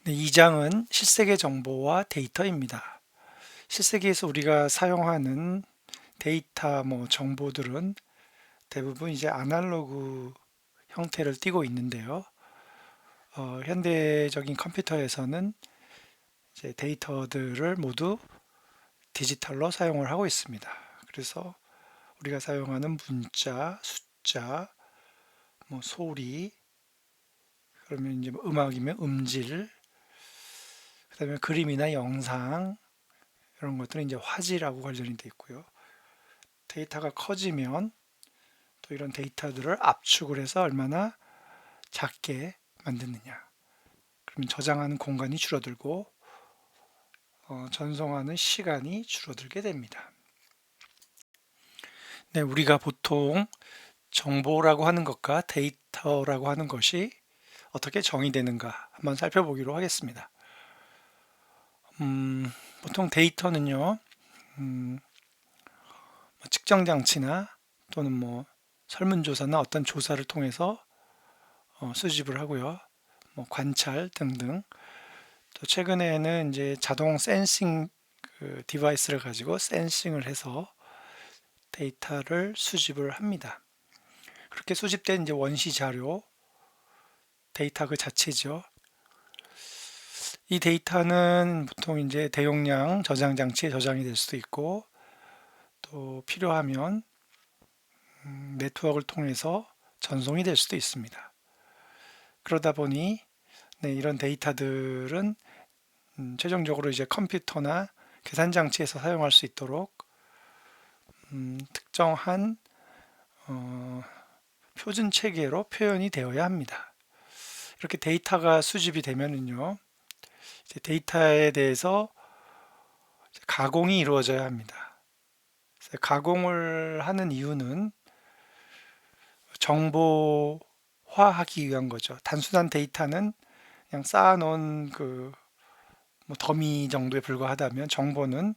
네, 2장은 실세계 정보와 데이터입니다. 실세계에서 우리가 사용하는 데이터 정보들은 대부분 이제 아날로그 형태를 띠고 있는데요. 현대적인 컴퓨터에서는 이제 데이터들을 모두 디지털로 사용을 하고 있습니다. 그래서 우리가 사용하는 문자, 숫자, 소리, 그러면 이제 음악이면 음질, 그다음에 그림이나 영상 이런 것들은 이제 화질하고 관련이 돼 있고요. 데이터가 커지면 또 이런 데이터들을 압축을 해서 얼마나 작게 만드느냐. 그러면 저장하는 공간이 줄어들고 전송하는 시간이 줄어들게 됩니다. 네, 우리가 보통 정보라고 하는 것과 데이터라고 하는 것이 어떻게 정의되는가 한번 살펴보기로 하겠습니다. 보통 데이터는요, 음, 측정 장치나 또는 설문조사나 어떤 조사를 통해서 수집을 하고요. 관찰 등등. 또 최근에는 이제 자동 센싱 그 디바이스를 가지고 센싱을 해서 데이터를 수집을 합니다. 그렇게 수집된 이제 원시 자료, 데이터 그 자체죠. 이 데이터는 보통 이제 대용량 저장 장치에 저장이 될 수도 있고 또 필요하면 네트워크를 통해서 전송이 될 수도 있습니다. 그러다 보니 네, 이런 데이터들은 최종적으로 이제 컴퓨터나 계산 장치에서 사용할 수 있도록 특정한 표준 체계로 표현이 되어야 합니다. 이렇게 데이터가 수집이 되면은요, 이제 데이터에 대해서 가공이 이루어져야 합니다. 가공을 하는 이유는 정보화하기 위한 거죠. 단순한 데이터는 그냥 쌓아놓은 더미 정도에 불과하다면 정보는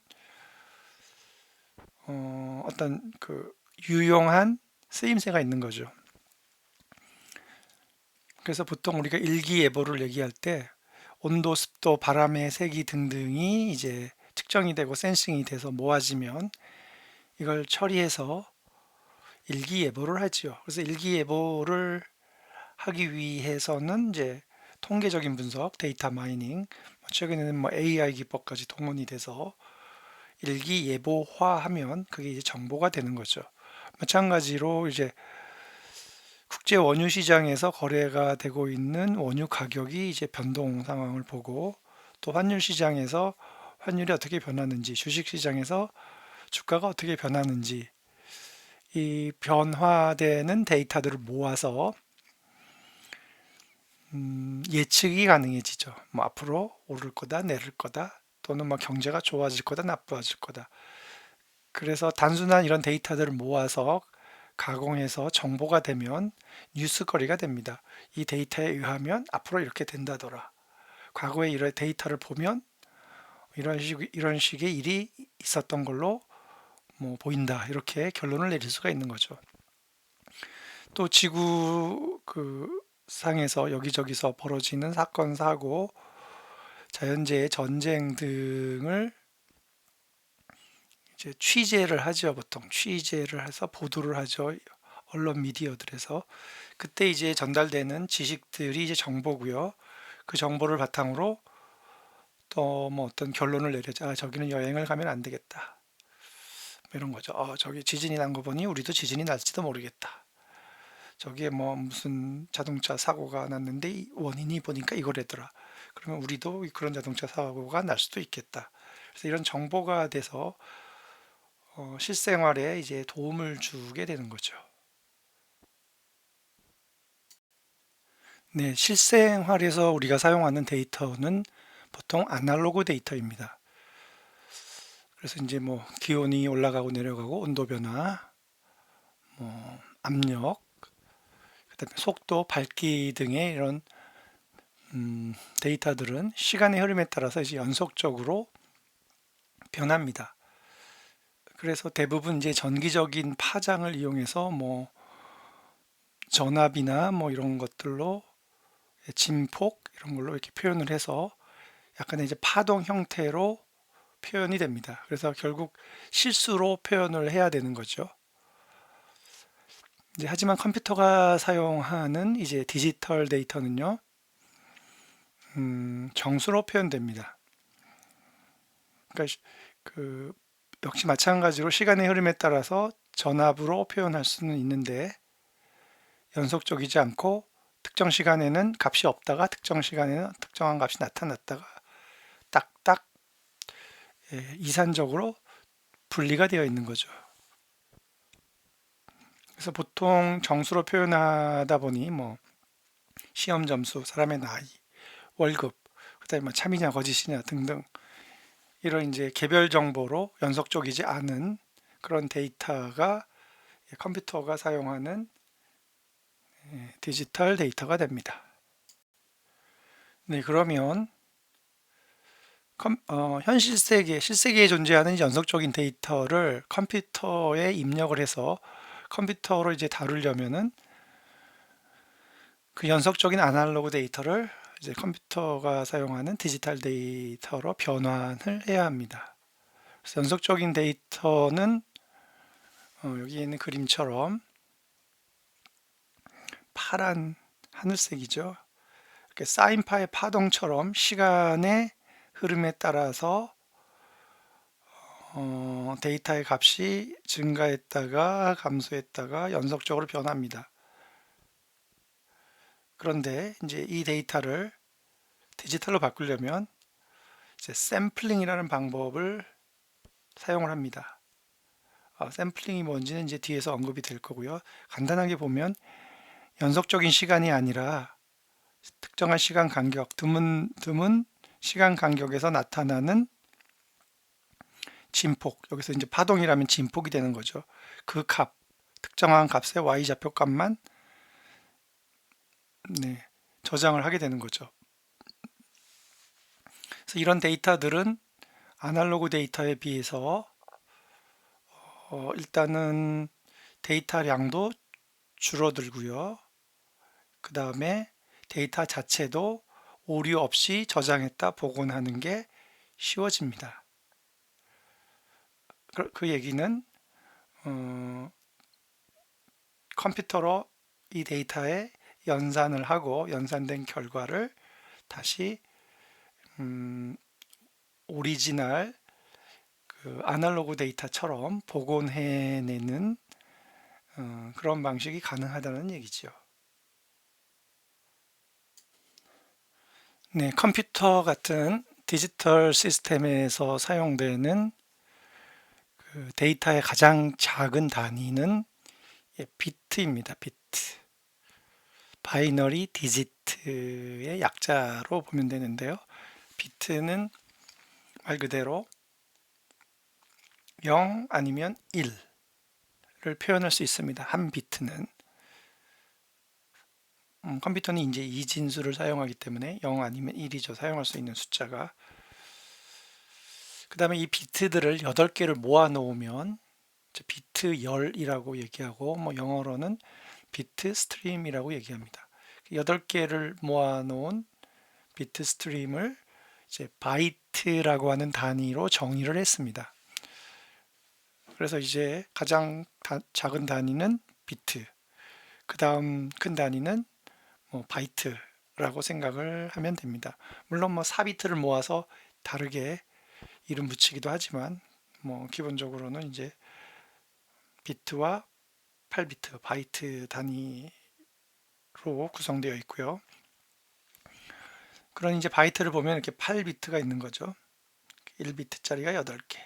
어떤 유용한 쓰임새가 있는 거죠. 그래서 보통 우리가 일기예보를 얘기할 때 온도, 습도, 바람의 세기 등등이 이제 측정이 되고 센싱이 돼서 모아지면 이걸 처리해서 일기예보를 하지요. 그래서 일기예보를 하기 위해서는 이제 통계적인 분석, 데이터 마이닝, 최근에는 AI 기법까지 동원이 돼서 일기예보화하면 그게 이제 정보가 되는 거죠. 마찬가지로 이제 국제 원유 시장에서 거래가 되고 있는 원유 가격이 이제 변동 상황을 보고 또 환율 시장에서 환율이 어떻게 변하는지, 주식 시장에서 주가가 어떻게 변하는지 이 변화되는 데이터들을 모아서 예측이 가능해지죠. 앞으로 오를 거다, 내릴 거다, 또는 경제가 좋아질 거다, 나빠질 거다. 그래서 단순한 이런 데이터들을 모아서 가공해서 정보가 되면 뉴스거리가 됩니다. 이 데이터에 의하면 앞으로 이렇게 된다더라. 과거에 이런 데이터를 보면 이런 식의 일이 있었던 걸로 보인다. 이렇게 결론을 내릴 수가 있는 거죠. 또 지구 상에서 여기저기서 벌어지는 사건, 사고, 자연재해, 전쟁 등을 이제 취재를 하죠. 보통 취재를 해서 보도를 하죠. 언론 미디어들에서 그때 이제 전달되는 지식들이 이제 정보고요. 그 정보를 바탕으로 또 어떤 결론을 내려자. 저기는 여행을 가면 안 되겠다. 이런 거죠. 저기 지진이 난 거 보니 우리도 지진이 날지도 모르겠다. 저기에 무슨 자동차 사고가 났는데 원인이 보니까 이거래더라. 그러면 우리도 그런 자동차 사고가 날 수도 있겠다. 그래서 이런 정보가 돼서 실생활에 이제 도움을 주게 되는 거죠. 네, 실생활에서 우리가 사용하는 데이터는 보통 아날로그 데이터입니다. 그래서 이제 기온이 올라가고 내려가고 온도 변화, 압력, 그다음에 속도, 밝기 등의 이런 데이터들은 시간의 흐름에 따라서 이제 연속적으로 변합니다. 그래서 대부분 이제 전기적인 파장을 이용해서 전압이나 이런 것들로 진폭, 이런 걸로 이렇게 표현을 해서 약간의 이제 파동 형태로 표현이 됩니다. 그래서 결국 실수로 표현을 해야 되는 거죠. 이제 하지만 컴퓨터가 사용하는 이제 디지털 데이터는요, 정수로 표현됩니다. 그러니까 그 역시 마찬가지로 시간의 흐름에 따라서 전압으로 표현할 수는 있는데 연속적이지 않고 특정 시간에는 값이 없다가 특정 시간에는 특정한 값이 나타났다가 딱딱 이산적으로 분리가 되어 있는 거죠. 그래서 보통 정수로 표현하다 보니 뭐 시험 점수, 사람의 나이, 월급, 그다음에 뭐 참이냐 거짓이냐 등등 이런 이제 개별 정보로 연속적이지 않은 그런 데이터가 컴퓨터가 사용하는 디지털 데이터가 됩니다. 네, 그러면 현실 세계, 실세계에 존재하는 연속적인 데이터를 컴퓨터에 입력을 해서 컴퓨터로 이제 다루려면은 그 연속적인 아날로그 데이터를 이제 컴퓨터가 사용하는 디지털 데이터로 변환을 해야 합니다. 그래서 연속적인 데이터는 여기 있는 그림처럼 파란 하늘색이죠. 이렇게 사인파의 파동처럼 시간의 흐름에 따라서 데이터의 값이 증가했다가 감소했다가 연속적으로 변합니다. 그런데 이제 이 데이터를 디지털로 바꾸려면 이제 샘플링이라는 방법을 사용을 합니다. 샘플링이 뭔지는 이제 뒤에서 언급이 될 거고요. 간단하게 보면 연속적인 시간이 아니라 특정한 시간 간격, 드문 시간 간격에서 나타나는 진폭, 여기서 이제 파동이라면 진폭이 되는 거죠. 그 값, 특정한 값의 y좌표 값만 저장을 하게 되는 거죠. 그래서 이런 데이터들은 아날로그 데이터에 비해서 일단은 데이터량도 줄어들고요. 그 다음에 데이터 자체도 오류 없이 저장했다 복원하는 게 쉬워집니다. 그 얘기는 컴퓨터로 이 데이터에 연산을 하고 연산된 결과를 다시 오리지널 그 아날로그 데이터처럼 복원해내는 그런 방식이 가능하다는 얘기죠. 네, 컴퓨터 같은 디지털 시스템에서 사용되는 그 데이터의 가장 작은 단위는 비트입니다. 비트. 바이너리 디지트의 약자로 보면 되는데요. 비트는 말 그대로 0 아니면 1을 표현할 수 있습니다. 한 비트는 컴퓨터는 이제 이진수를 사용하기 때문에 0 아니면 1이죠. 사용할 수 있는 숫자가. 그 다음에 이 비트들을 8개를 모아 놓으면 비트 열이라고 얘기하고 뭐 영어로는 비트 스트림이라고 얘기합니다. 8개를 모아 놓은 비트 스트림을 이제 바이트라고 하는 단위로 정의를 했습니다. 그래서 이제 가장 작은 단위는 비트, 그 다음 큰 단위는 뭐 바이트라고 생각을 하면 됩니다. 물론 뭐 4비트를 모아서 다르게 이름 붙이기도 하지만 뭐 기본적으로는 이제 비트와 8비트, 바이트 단위로 구성되어 있고요. 그런 이제 바이트를 보면 이렇게 8비트가 있는 거죠. 1비트짜리가 8개.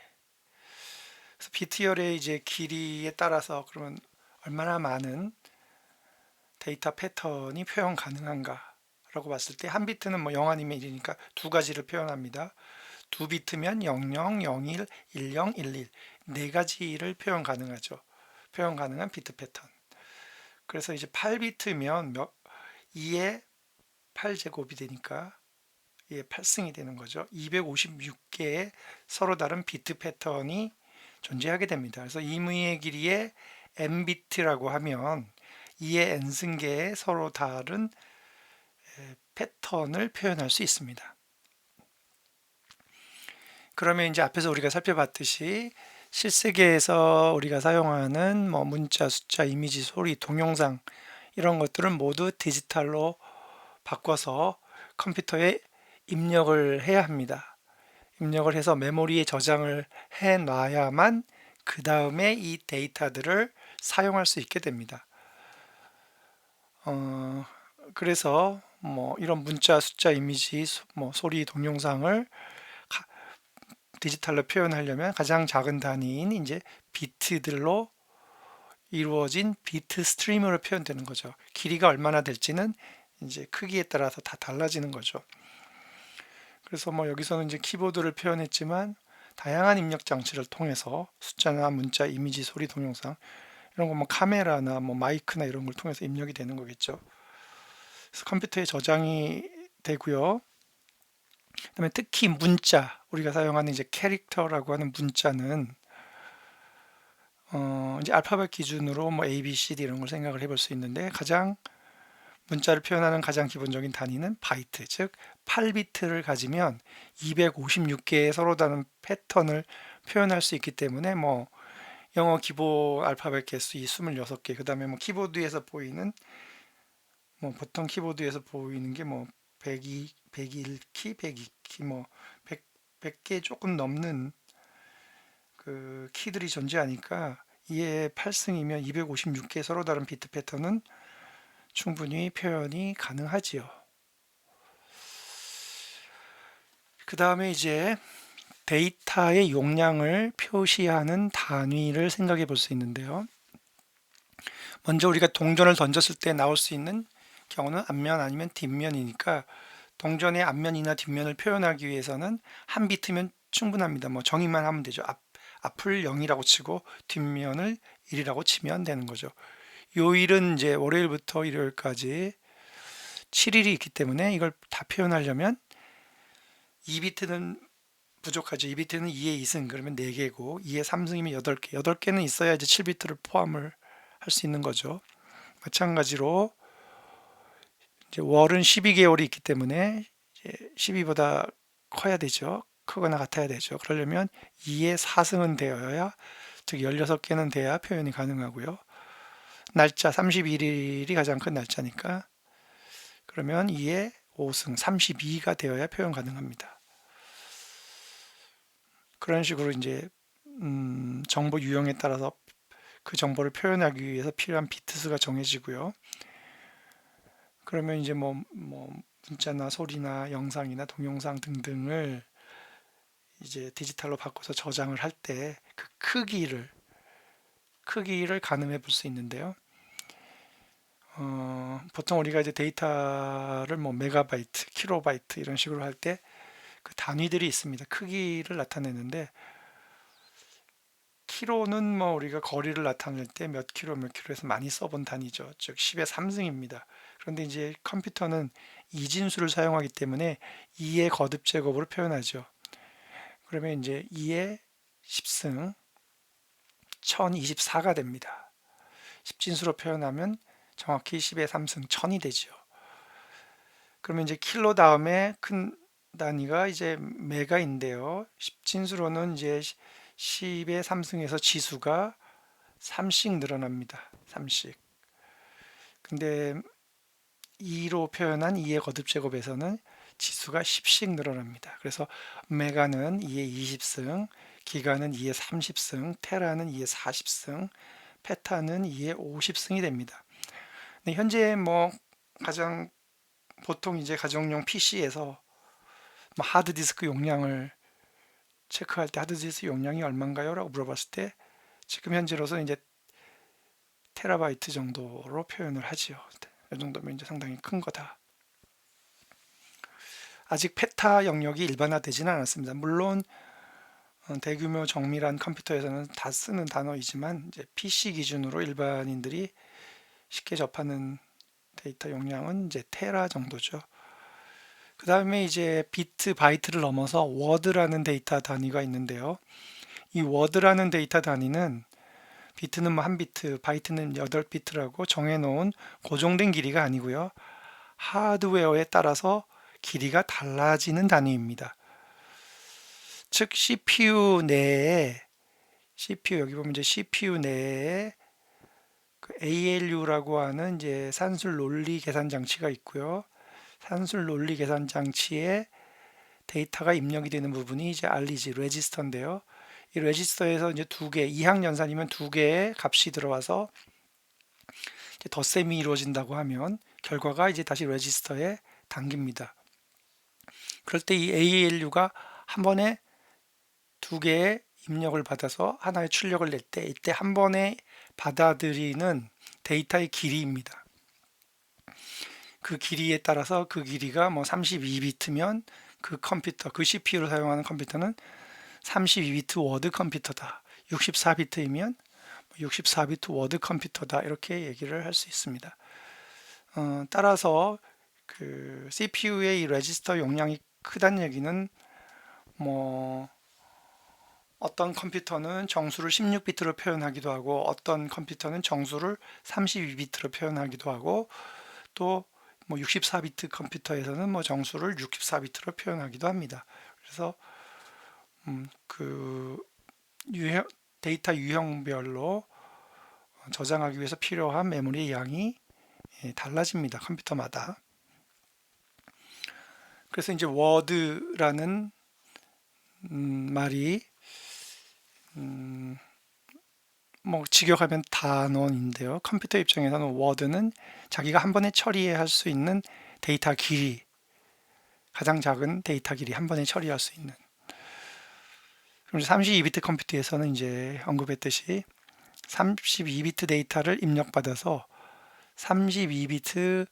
그래서 비트열의 이제 길이에 따라서 그러면 얼마나 많은 데이터 패턴이 표현 가능한가 라고 봤을 때 한 비트는 뭐 0 아니면 1이니까 두 가지를 표현합니다. 두 비트면 00, 01, 10, 11 네 가지를 표현 가능하죠. 표현 가능한 비트 패턴. 그래서 이제 8비트면 2의 8제곱이 되니까 2의 8승이 되는 거죠. 256개의 서로 다른 비트 패턴이 존재하게 됩니다. 그래서 임의의 길이의 n비트라고 하면 2의 n승계의 서로 다른 패턴을 표현할 수 있습니다. 그러면 이제 앞에서 우리가 살펴봤듯이 실세계에서 우리가 사용하는 뭐 문자, 숫자, 이미지, 소리, 동영상 이런 것들은 모두 디지털로 바꿔서 컴퓨터에 입력을 해야 합니다. 입력을 해서 메모리에 저장을 해 놔야만 그 다음에 이 데이터들을 사용할 수 있게 됩니다. 어, 그래서 뭐 이런 문자, 숫자, 이미지, 뭐 소리, 동영상을 디지털로 표현하려면 가장 작은 단위인 이제 비트들로 이루어진 비트 스트림으로 표현되는 거죠. 길이가 얼마나 될지는 이제 크기에 따라서 다 달라지는 거죠. 그래서 뭐 여기서는 이제 키보드를 표현했지만 다양한 입력 장치를 통해서 숫자나 문자, 이미지, 소리, 동영상 이런 거 뭐 카메라나 뭐 마이크나 이런 걸 통해서 입력이 되는 거겠죠. 그래서 컴퓨터에 저장이 되고요. 그다음에 특히 문자, 우리가 사용하는 이제 캐릭터라고 하는 문자는 이제 알파벳 기준으로 뭐 A, B, C, D 이런 걸 생각을 해볼 수 있는데 가장 문자를 표현하는 가장 기본적인 단위는 바이트, 즉 8비트를 가지면 256개의 서로 다른 패턴을 표현할 수 있기 때문에 뭐 영어 기본 알파벳 개수 이 26개, 그다음에 뭐 키보드에서 보이는 뭐 보통 키보드에서 보이는 게 뭐 102, 101키, 102키 뭐 100개 조금 넘는 그 키들이 존재하니까 이에 8승이면 256개 서로 다른 비트 패턴은 충분히 표현이 가능하지요. 그 다음에 이제 데이터의 용량을 표시하는 단위를 생각해 볼 수 있는데요. 먼저 우리가 동전을 던졌을 때 나올 수 있는 경우는 앞면 아니면 뒷면이니까 동전의 앞면이나 뒷면을 표현하기 위해서는 한 비트면 충분합니다. 뭐 정의만 하면 되죠. 앞을 0이라고 치고 뒷면을 1이라고 치면 되는 거죠. 요일은 이제 월요일부터 일요일까지 7일이 있기 때문에 이걸 다 표현하려면 2비트는 부족하죠. 2비트는 2의 2승 그러면 4개고 2의 3승이면 8개. 8개는 있어야 이제 7비트를 포함을 할 수 있는 거죠. 마찬가지로 이제 월은 12개월이 있기 때문에 12보다 커야 되죠. 크거나 같아야 되죠. 그러려면 2의 4승은 되어야, 즉 16개는 돼야 표현이 가능하고요. 날짜 31일이 가장 큰 날짜니까 그러면 2의 5승 32가 되어야 표현 가능합니다. 그런 식으로 이제 정보 유형에 따라서 그 정보를 표현하기 위해서 필요한 비트 수가 정해지고요. 그러면 이제 뭐 문자나 소리나 영상이나 동영상 등등을 이제 디지털로 바꿔서 저장을 할 때 그 크기를 가늠해 볼 수 있는데요. 보통 우리가 이제 데이터를 뭐 메가바이트, 킬로바이트 이런 식으로 할 때 그 단위들이 있습니다. 크기를 나타내는데 킬로는 뭐 우리가 거리를 나타낼 때 몇 킬로 몇 킬로에서 많이 써본 단위죠. 즉 10의 3승입니다. 그런데 이제 컴퓨터는 이진수를 사용하기 때문에 2의 거듭 제곱으로 표현하죠. 그러면 이제 2의 10승 1024가 됩니다. 10진수로 표현하면 정확히 10의 3승 1000이 되죠. 그러면 이제 킬로 다음에 큰 단위가 이제 메가인데요. 10진수로는 이제 10의 3승에서 지수가 3씩 늘어납니다. 3씩. 근데 2로 표현한 2의 거듭제곱에서는 지수가 10씩 늘어납니다. 그래서 메가는 2의 20승, 기가는 2의 30승, 테라는 2의 40승, 페타는 2의 50승이 됩니다. 근데 현재 뭐 가장 보통 이제 가정용 PC에서 뭐 하드디스크 용량을 체크할 때 하드디스크 용량이 얼마인가요? 라고 물어봤을 때 지금 현재로서 이제 테라바이트 정도로 표현을 하지요. 이 정도면 이제 상당히 큰 거다. 아직 페타 영역이 일반화되지는 않았습니다. 물론 대규모 정밀한 컴퓨터에서는 다 쓰는 단어이지만 이제 PC 기준으로 일반인들이 쉽게 접하는 데이터 용량은 이제 테라 정도죠. 그 다음에 이제 비트, 바이트를 넘어서 워드라는 데이터 단위가 있는데요. 이 워드라는 데이터 단위는 비트는 뭐 한 비트, 바이트는 8비트라고 정해놓은 고정된 길이가 아니고요. 하드웨어에 따라서 길이가 달라지는 단위입니다. 즉 CPU 내에 여기 보면 이제 CPU 내에 그 ALU라고 하는 이제 산술 논리 계산 장치가 있고요. 산술 논리 계산 장치에 데이터가 입력이 되는 부분이 이제 REG 레지스터인데요. 이 레지스터에서 이제 두 개, 이항 연산이면 두 개의 값이 들어와서 이제 덧셈이 이루어진다고 하면 결과가 이제 다시 레지스터에 담깁니다. 그럴 때 이 ALU가 한 번에 두 개의 입력을 받아서 하나의 출력을 낼 때 이때 한 번에 받아들이는 데이터의 길이입니다. 그 길이에 따라서 그 길이가 뭐 32비트면 그 컴퓨터, 그 CPU를 사용하는 컴퓨터는 32비트 워드 컴퓨터다. 64비트이면 64비트 워드 컴퓨터다. 이렇게 얘기를 할 수 있습니다. 따라서 그 CPU의 이 레지스터 용량이 크다는 얘기는 뭐 어떤 컴퓨터는 정수를 16비트로 표현하기도 하고 어떤 컴퓨터는 정수를 32비트로 표현하기도 하고 또 뭐 64비트 컴퓨터에서는 뭐 정수를 64비트로 표현하기도 합니다. 그래서 그 데이터 유형별로 저장하기 위해서 필요한 메모리의 양이 달라집니다. 컴퓨터마다. 그래서 이제 워드라는 말이 뭐 직역하면 단어인데요. 컴퓨터 입장에서는 워드는 자기가 한 번에 처리할 수 있는 데이터 길이, 가장 작은 데이터 길이 한 번에 처리할 수 있는. 그럼 32비트 컴퓨터에서는 이제 언급했듯이 32비트 데이터를 입력받아서 32비트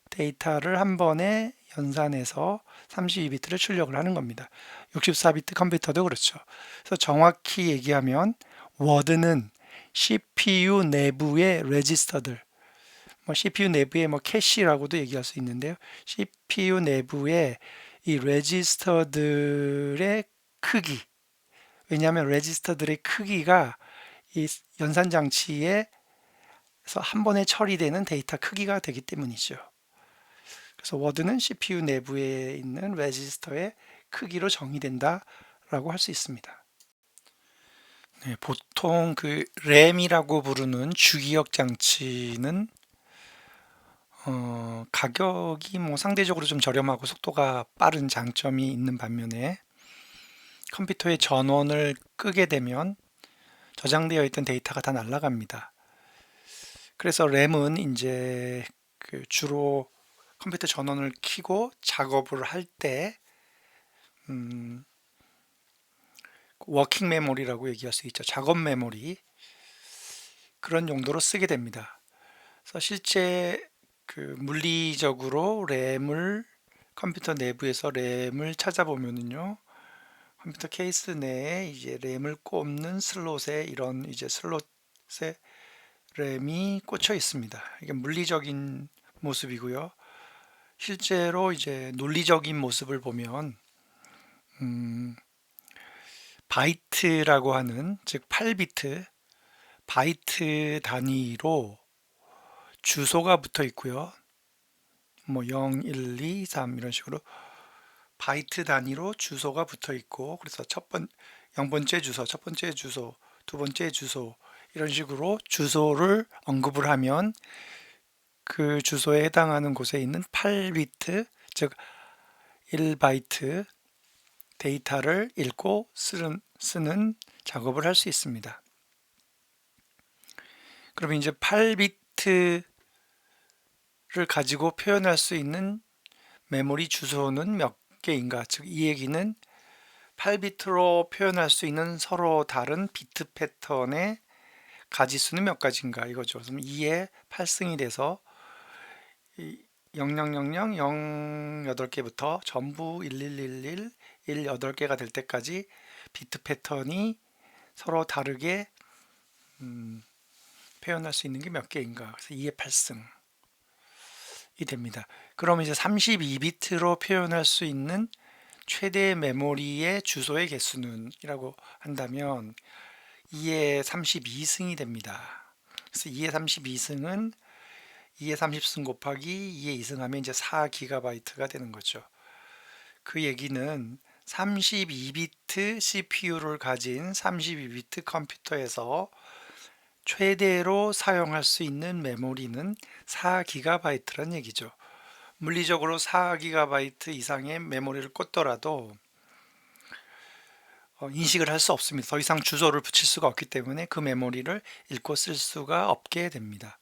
데이터를 한 번에 연산해서 32비트를 출력을 하는 겁니다. 64비트 컴퓨터도 그렇죠. 그래서 정확히 얘기하면 워드는 CPU 내부의 레지스터들, 뭐 CPU 내부의 뭐 캐시라고도 얘기할 수 있는데요. CPU 내부의 이 레지스터들의 크기. 왜냐하면 레지스터들의 크기가 이 연산 장치에서 한 번에 처리되는 데이터 크기가 되기 때문이죠. 그래서 워드는 CPU 내부에 있는 레지스터의 크기로 정의된다라고 할 수 있습니다. 네, 보통 그 램이라고 부르는 주기억 장치는 가격이 뭐 상대적으로 좀 저렴하고 속도가 빠른 장점이 있는 반면에 컴퓨터의 전원을 끄게 되면 저장되어 있던 데이터가 다 날아갑니다. 그래서 램은 이제 그 주로 컴퓨터 전원을 켜고 작업을 할 때 워킹 메모리라고 얘기할 수 있죠. 작업 메모리 그런 용도로 쓰게 됩니다. 그래서 실제 그 물리적으로 램을 컴퓨터 내부에서 램을 찾아보면은요. 컴퓨터 케이스 내에 이제 램을 꼽는 슬롯에 이런 이제 슬롯에 램이 꽂혀 있습니다. 이게 물리적인 모습이고요. 실제로 이제 논리적인 모습을 보면 바이트라고 하는 즉 8비트 바이트 단위로 주소가 붙어 있고요. 뭐 0, 1, 2, 3 이런 식으로 바이트 단위로 주소가 붙어 있고 그래서 0번째 주소, 첫 번째 주소, 두 번째 주소 이런 식으로 주소를 언급을 하면 그 주소에 해당하는 곳에 있는 8비트 즉 1바이트 데이터를 읽고 쓰는 작업을 할 수 있습니다. 그러면 이제 8비트를 가지고 표현할 수 있는 메모리 주소는 몇 개인가? 즉 이 얘기는 8비트로 표현할 수 있는 서로 다른 비트 패턴의 가지수는 몇 가지인가 이거죠. 그럼 2의 8승이 돼서 0000 08개부터 전부 1111 18개가 될 때까지 비트 패턴이 서로 다르게 표현할 수 있는 게 몇 개인가. 그래서 2의 8승이 됩니다. 그럼 이제 32비트로 표현할 수 있는 최대 메모리의 주소의 개수는 이라고 한다면 2의 32승이 됩니다. 그래서 2의 32승은 2의 30승 곱하기 2의 2승 하면 이제 4GB가 되는 거죠. 그 얘기는 32비트 CPU를 가진 32비트 컴퓨터에서 최대로 사용할 수 있는 메모리는 4GB란 얘기죠. 물리적으로 4GB 이상의 메모리를 꽂더라도 인식을 할 수 없습니다. 더 이상 주소를 붙일 수가 없기 때문에 그 메모리를 읽고 쓸 수가 없게 됩니다.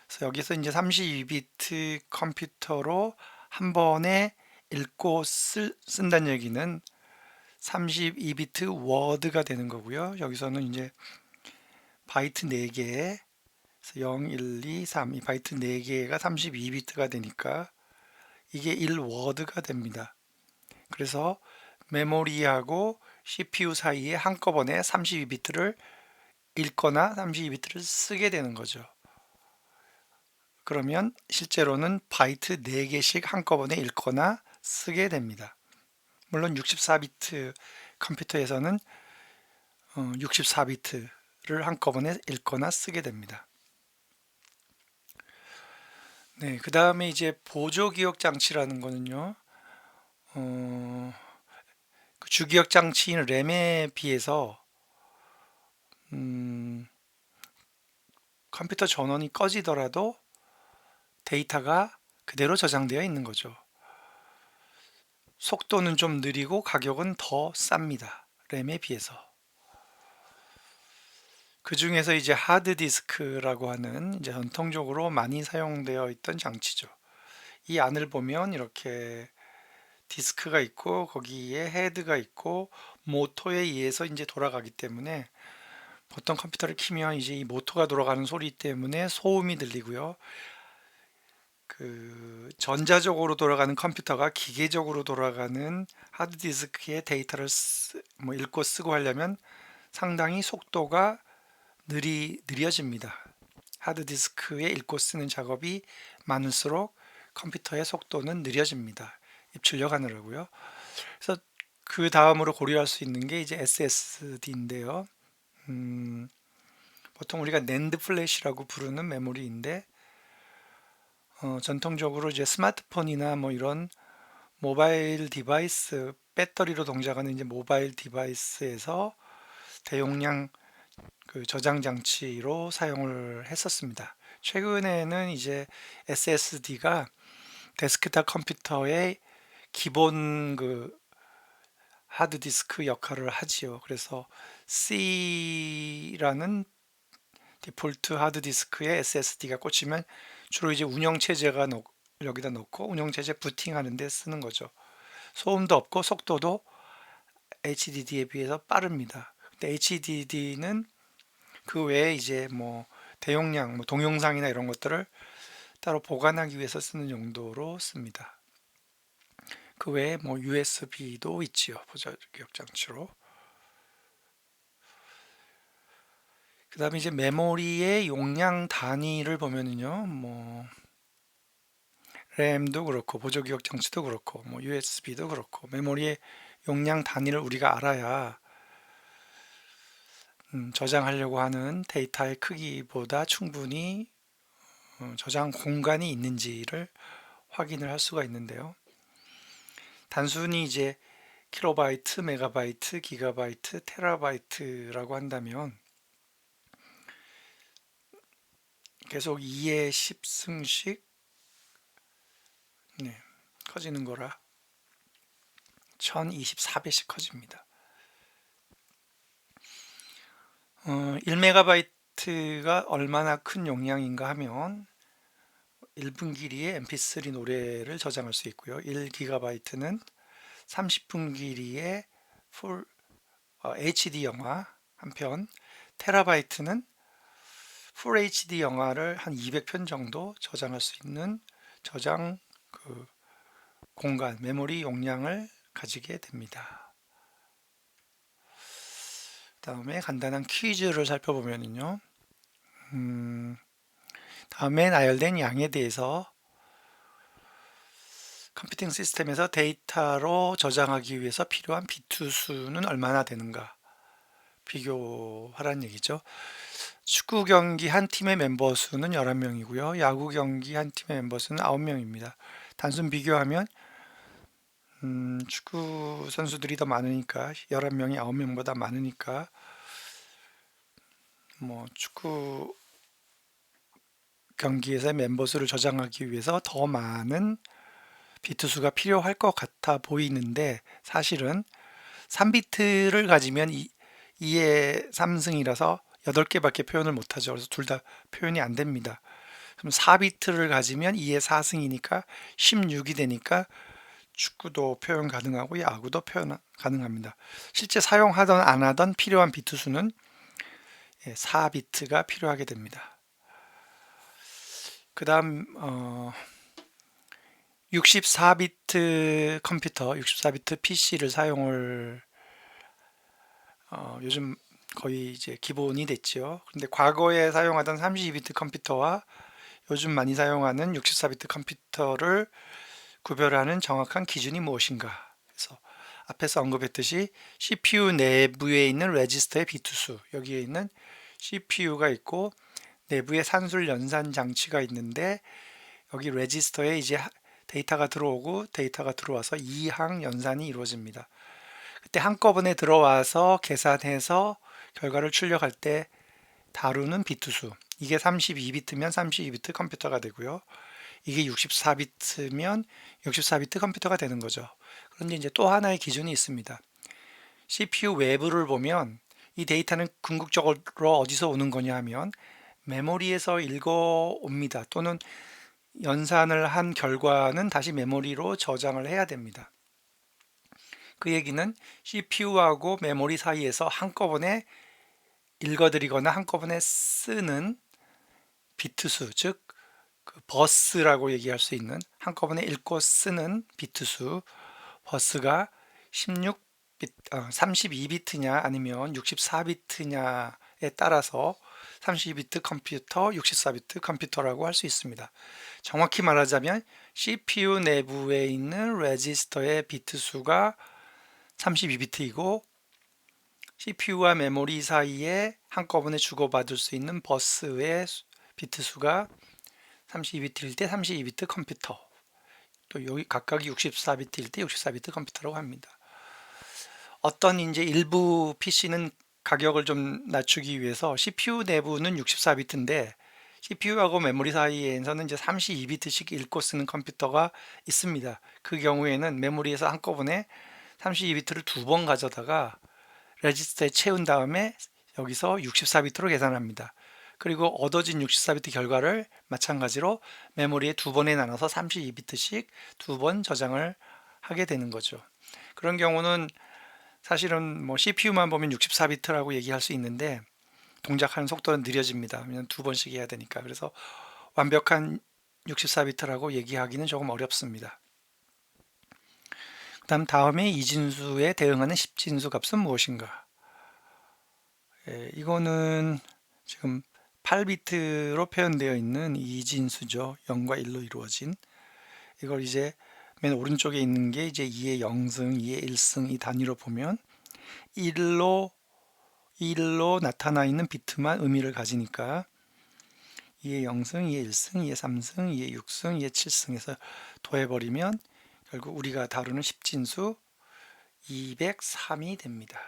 그래서 여기서 이제 32비트 컴퓨터로 한 번에 읽고 쓴다는 얘기는 32비트 워드가 되는 거고요. 여기서는 이제 바이트 4개, 0, 1, 2, 3, 이 바이트 4개가 32비트가 되니까 이게 1워드가 됩니다. 그래서 메모리하고 CPU 사이에 한꺼번에 32비트를 읽거나 32비트를 쓰게 되는 거죠. 그러면 실제로는 바이트 4개씩 한꺼번에 읽거나 쓰게 됩니다. 물론 64비트 컴퓨터에서는 64비트를 한꺼번에 읽거나 쓰게 됩니다. 네, 그 다음에 이제 보조기억 장치라는 거는요, 그 주기억 장치인 램에 비해서 컴퓨터 전원이 꺼지더라도 데이터가 그대로 저장되어 있는 거죠. 속도는 좀 느리고 가격은 더 쌉니다. 램에 비해서. 그 중에서 이제 하드디스크라고 하는 이제 전통적으로 많이 사용되어 있던 장치죠. 이 안을 보면 이렇게 디스크가 있고 거기에 헤드가 있고 모터에 의해서 이제 돌아가기 때문에 보통 컴퓨터를 키면 이제 이 모터가 돌아가는 소리 때문에 소음이 들리고요. 그 전자적으로 돌아가는 컴퓨터가 기계적으로 돌아가는 하드디스크의 데이터를 읽고 쓰고 하려면 상당히 속도가 느려집니다. 하드디스크에 읽고 쓰는 작업이 많을수록 컴퓨터의 속도는 느려집니다. 입출력 하느라고요. 그래서 그 다음으로 고려할 수 있는 게 이제 SSD인데요. 보통 우리가 낸드 플래시라고 부르는 메모리인데 전통적으로 이제 스마트폰이나 뭐 이런 모바일 디바이스 배터리로 동작하는 이제 모바일 디바이스에서 대용량 그 저장 장치로 사용을 했었습니다. 최근에는 이제 SSD가 데스크탑 컴퓨터의 기본 그 하드디스크 역할을 하지요. 그래서 C라는 디폴트 하드디스크에 SSD가 꽂히면 주로 이제 운영체제가 여기다 넣고 운영체제 부팅하는 데 쓰는 거죠. 소음도 없고 속도도 HDD에 비해서 빠릅니다. 근데 HDD는 그 외에 이제 뭐 대용량, 뭐 동영상이나 이런 것들을 따로 보관하기 위해서 쓰는 용도로 씁니다. 그 외에 뭐 USB도 있지요. 보조기억 장치로. 그 다음에 이제 메모리의 용량 단위를 보면은요, 뭐 램도 그렇고 보조기억 장치도 그렇고 뭐 USB도 그렇고 메모리의 용량 단위를 우리가 알아야 저장하려고 하는 데이터의 크기보다 충분히 저장 공간이 있는지를 확인을 할 수가 있는데요. 단순히 이제 킬로바이트, 메가바이트, 기가바이트, 테라바이트라고 한다면 계속 2의 10승씩 커지는 거라 1024배씩 커집니다. 1메가바이트가 얼마나 큰 용량인가 하면 1분 길이의 mp3 노래를 저장할 수 있고요. 1기가바이트는 30분 길이의 풀 HD 영화 한 편, 테라바이트는 풀 HD 영화를 한 200편 정도 저장할 수 있는 저장 그 공간, 메모리 용량을 가지게 됩니다. 다음에 간단한 퀴즈를 살펴보면요. 다음에 나열된 양에 대해서 컴퓨팅 시스템에서 데이터로 저장하기 위해서 필요한 비트 수는 얼마나 되는가? 비교하라는 얘기죠. 축구 경기 한 팀의 멤버 수는 11명이고요. 야구 경기 한 팀의 멤버 수는 9명입니다. 단순 비교하면 축구 선수들이 더 많으니까 11명이 9명보다 많으니까 뭐 축구 경기에서의 멤버 수를 저장하기 위해서 더 많은 비트 수가 필요할 것 같아 보이는데 사실은 3비트를 가지면 2의 3승이라서 8개밖에 표현을 못하죠. 그래서 둘 다 표현이 안 됩니다. 그럼 4비트를 가지면 2의 4승이니까 16이 되니까 축구도 표현 가능하고 야구도 표현 가능합니다. 실제 사용하던 안 하던 필요한 비트 수는 4비트가 필요하게 됩니다. 그 다음 64비트 컴퓨터, 64비트 PC를 사용을 요즘 거의 이제 기본이 됐죠. 근데 과거에 사용하던 32비트 컴퓨터와 요즘 많이 사용하는 64비트 컴퓨터를 구별하는 정확한 기준이 무엇인가? 그래서 앞에서 언급했듯이 CPU 내부에 있는 레지스터의 비트 수, 여기에 있는 CPU가 있고 내부에 산술 연산 장치가 있는데 여기 레지스터에 이제 데이터가 들어오고 데이터가 들어와서 2항 연산이 이루어집니다. 그때 한꺼번에 들어와서 계산해서 결과를 출력할 때 다루는 비트 수. 이게 32비트면 32비트 컴퓨터가 되고요. 이게 64비트면 64비트 컴퓨터가 되는 거죠. 그런데 이제 또 하나의 기준이 있습니다. CPU 외부를 보면 이 데이터는 궁극적으로 어디서 오는 거냐 하면 메모리에서 읽어옵니다. 또는 연산을 한 결과는 다시 메모리로 저장을 해야 됩니다. 그 얘기는 CPU하고 메모리 사이에서 한꺼번에 읽어드리거나 한꺼번에 쓰는 비트수, 즉 그 버스라고 얘기할 수 있는 한꺼번에 읽고 쓰는 비트수, 버스가 32비트냐 아니면 64비트냐에 따라서 32비트 컴퓨터, 64비트 컴퓨터라고 할 수 있습니다. 정확히 말하자면 CPU 내부에 있는 레지스터의 비트 수가 32비트이고 CPU와 메모리 사이에 한꺼번에 주고받을 수 있는 버스의 비트 수가 32비트일 때 32비트 컴퓨터, 또 여기 각각이 64비트일 때 64비트 컴퓨터라고 합니다. 어떤 이제 일부 PC는 가격을 좀 낮추기 위해서 CPU 내부는 64비트인데 CPU하고 메모리 사이에서는 이제 32비트씩 읽고 쓰는 컴퓨터가 있습니다. 그 경우에는 메모리에서 한꺼번에 32비트를 두 번 가져다가 레지스터에 채운 다음에 여기서 64비트로 계산합니다. 그리고 얻어진 64비트 결과를 마찬가지로 메모리에 두 번에 나눠서 32비트씩 두 번 저장을 하게 되는 거죠. 그런 경우는 사실은 뭐 CPU만 보면 64비트라고 얘기할 수 있는데 동작하는 속도는 느려집니다. 왜냐면 두 번씩 해야 되니까. 그래서 완벽한 64비트라고 얘기하기는 조금 어렵습니다. 다음에 이진수에 대응하는 10진수 값은 무엇인가? 이거는 지금 8비트로 표현되어 있는 이진수죠. 0과 1로 이루어진. 이걸 이제 맨 오른쪽에 있는 게 이제 2의 0승, 2의 1승 이 단위로 보면 1로 나타나 있는 비트만 의미를 가지니까 2의 0승, 2의 1승, 2의 3승, 2의 6승, 2의 7승 해서 더해버리면 결국 우리가 다루는 10진수 203이 됩니다.